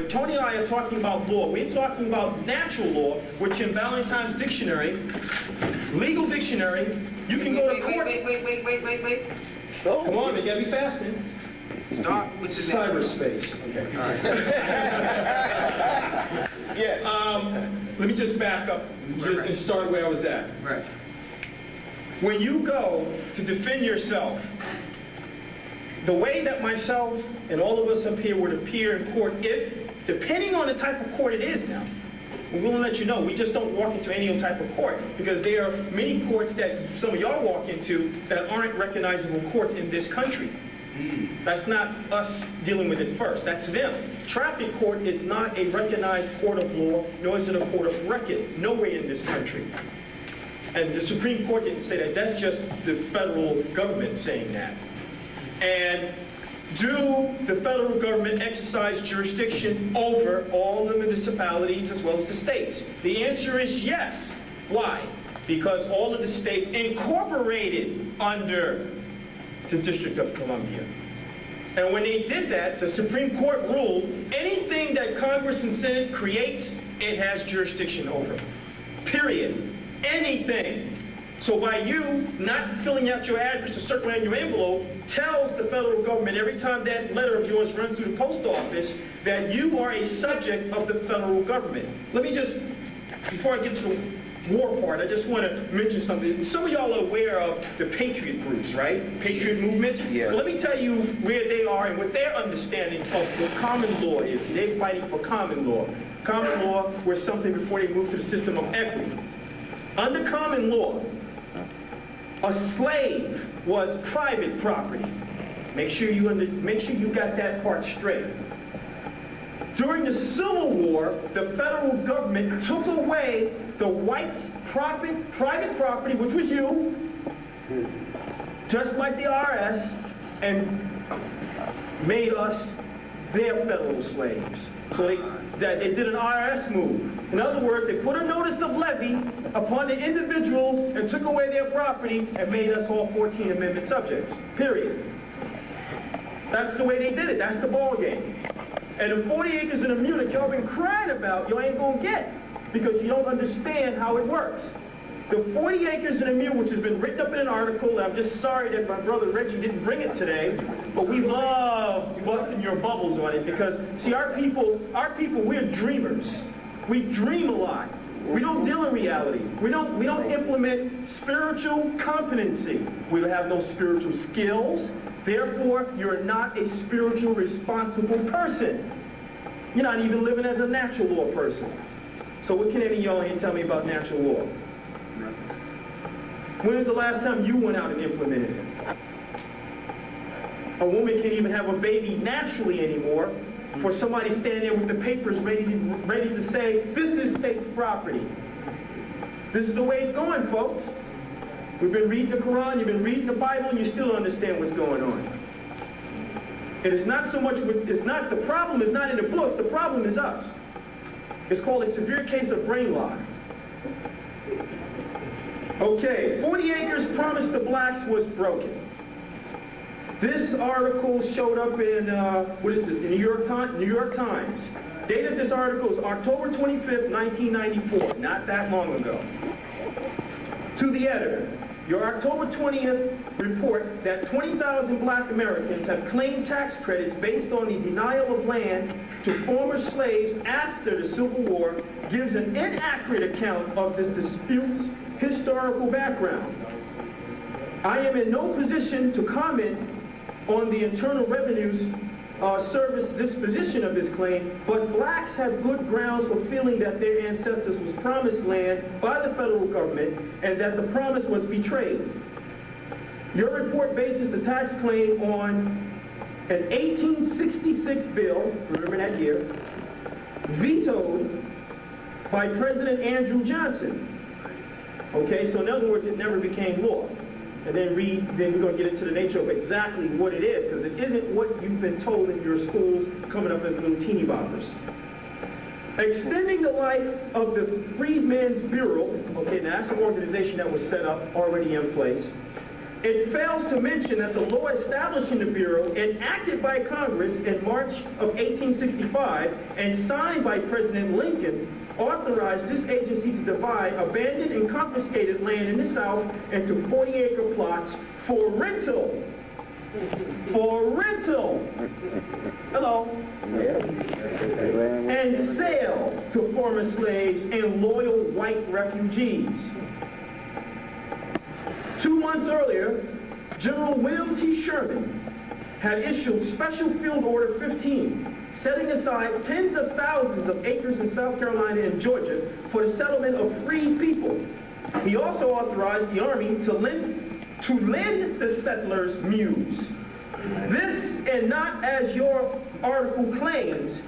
But Tony and I are talking about law. We're talking about natural law, which in Valentine's dictionary, legal dictionary, you can go to court. Wait. Come on, they gotta be fast, man. Start with the cyberspace. Okay. All right. Yeah. Let me just back up and start where I was at. Right. When you go to defend yourself, the way that myself and all of us up here would appear in court, depending on the type of court it is now, we're going to let you know, we just don't walk into any old type of court, because there are many courts that some of y'all walk into that aren't recognizable courts in this country. That's not us dealing with it first, that's them. Traffic court is not a recognized court of law, nor is it a court of record, nowhere in this country. And the Supreme Court didn't say that, that's just the federal government saying that. And do the federal government exercise jurisdiction over all the municipalities as well as the states? The answer is yes. Why? Because all of the states incorporated under the District of Columbia. And when they did that, the Supreme Court ruled anything that Congress and Senate creates, it has jurisdiction over. Period. Anything. So by you not filling out your address or circling your envelope tells the federal government every time that letter of yours runs through the post office that you are a subject of the federal government. Let me just, before I get to the war part, I just want to mention something. Some of y'all are aware of the patriot groups, right? Patriot movement? Yeah. Well, let me tell you where they are and what their understanding of what common law is. They're fighting for common law. Common law was something before they moved to the system of equity. Under common law, a slave was private property. Make sure you got that part straight. During the Civil War, the federal government took away the whites' private property, which was you, just like the IRS, and made us their federal slaves. So they did an IRS move. In other words, they put a notice of levy upon the individuals and took away their property and made us all 14th Amendment subjects, period. That's the way they did it. That's the ball game. And the 40 acres in a mule that y'all been crying about, you ain't gonna get, because you don't understand how it works. The 40 acres in a mule, which has been written up in an article, and I'm just sorry that my brother Reggie didn't bring it today, but we love busting your bubbles on it, because, see, our people, we're dreamers. We dream a lot. We don't deal in reality. We don't implement spiritual competency. We have no spiritual skills. Therefore, you're not a spiritual responsible person. You're not even living as a natural law person. So what can any of y'all here tell me about natural law? When was the last time you went out and implemented it? A woman can't even have a baby naturally anymore for somebody standing there with the papers ready to say, this is state's property. This is the way it's going, folks. We've been reading the Quran, you've been reading the Bible, and you still don't understand what's going on. It is not so much, the problem is not in the books, the problem is us. It's called a severe case of brain lock. Okay, 40 acres promised the blacks was broken. This article showed up in, what is this, the New York Times. Date of this article is October 25th, 1994, not that long ago. To the editor, your October 20th report that 20,000 black Americans have claimed tax credits based on the denial of land to former slaves after the Civil War gives an inaccurate account of this dispute's historical background. I am in no position to comment on the Internal Revenue Service disposition of this claim, but blacks have good grounds for feeling that their ancestors was promised land by the federal government and that the promise was betrayed. Your report bases the tax claim on an 1866 bill, remember that year, vetoed by President Andrew Johnson. Okay, so in other words, it never became law. And then we're going to get into the nature of exactly what it is, because it isn't what you've been told in your schools coming up as little teeny boppers. Extending the life of the Freedmen's Bureau, okay, now that's an organization that was set up, already in place. It fails to mention that the law establishing the Bureau, enacted by Congress in March of 1865 and signed by President Lincoln, authorized this agency to divide abandoned and confiscated land in the South into 40-acre plots for rental. For rental. Hello. And sale to former slaves and loyal white refugees. 2 months earlier, General William T. Sherman had issued Special Field Order 15, setting aside tens of thousands of acres in South Carolina and Georgia for the settlement of free people. He also authorized the Army to lend the settlers mules. This, and not as your article claims,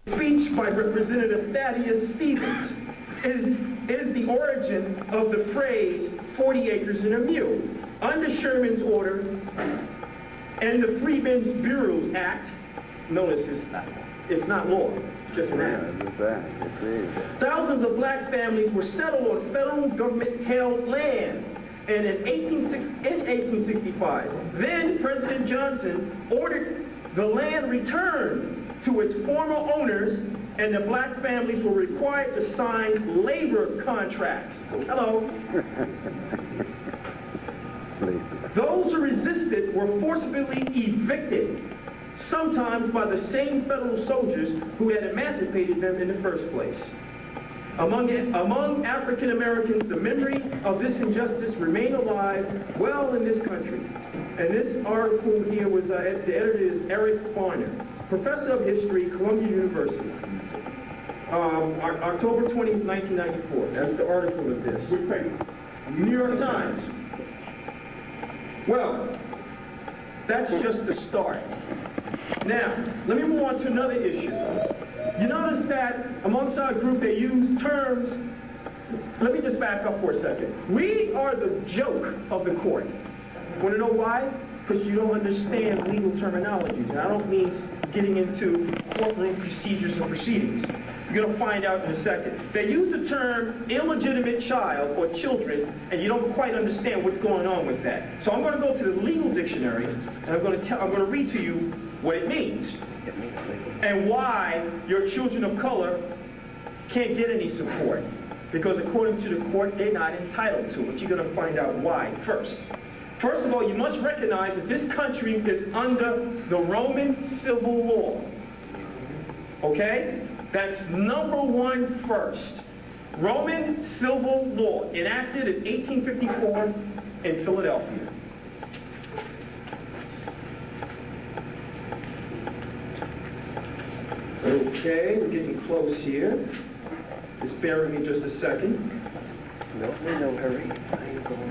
speech by Representative Thaddeus Stevens is the origin of the phrase 40 acres and a mule. Under Sherman's order and the Freedmen's Bureau Act, notice it's not law, just an act. Thousands of black families were settled on federal government-held land. And in 1865, then President Johnson ordered the land returned to its former owners, and the black families were required to sign labor contracts. Hello. Those who resisted were forcibly evicted, sometimes by the same federal soldiers who had emancipated them in the first place. Among African Americans, the memory of this injustice remained alive well in this country. And this article here was, the editor is Eric Farner, professor of history, Columbia University. October 20th, 1994. That's the article of this. New York Times. Well, that's just the start. Now, let me move on to another issue. You notice that amongst our group they use terms, let me just back up for a second. We are the joke of the court. Want to know why? Because you don't understand legal terminologies. And I don't mean getting into courtroom procedures and proceedings. You're going to find out in a second. They use the term illegitimate child or children, and you don't quite understand what's going on with that. So I'm going to go to the legal dictionary, and I'm going to read to you what it means and why your children of color can't get any support. Because according to the court, they're not entitled to it. You're going to find out why first. First of all, you must recognize that this country is under the Roman civil law. Okay? That's number one first. Roman civil law, enacted in 1854 in Philadelphia. Okay, we're getting close here. Just bear with me just a second. No hurry. I ain't going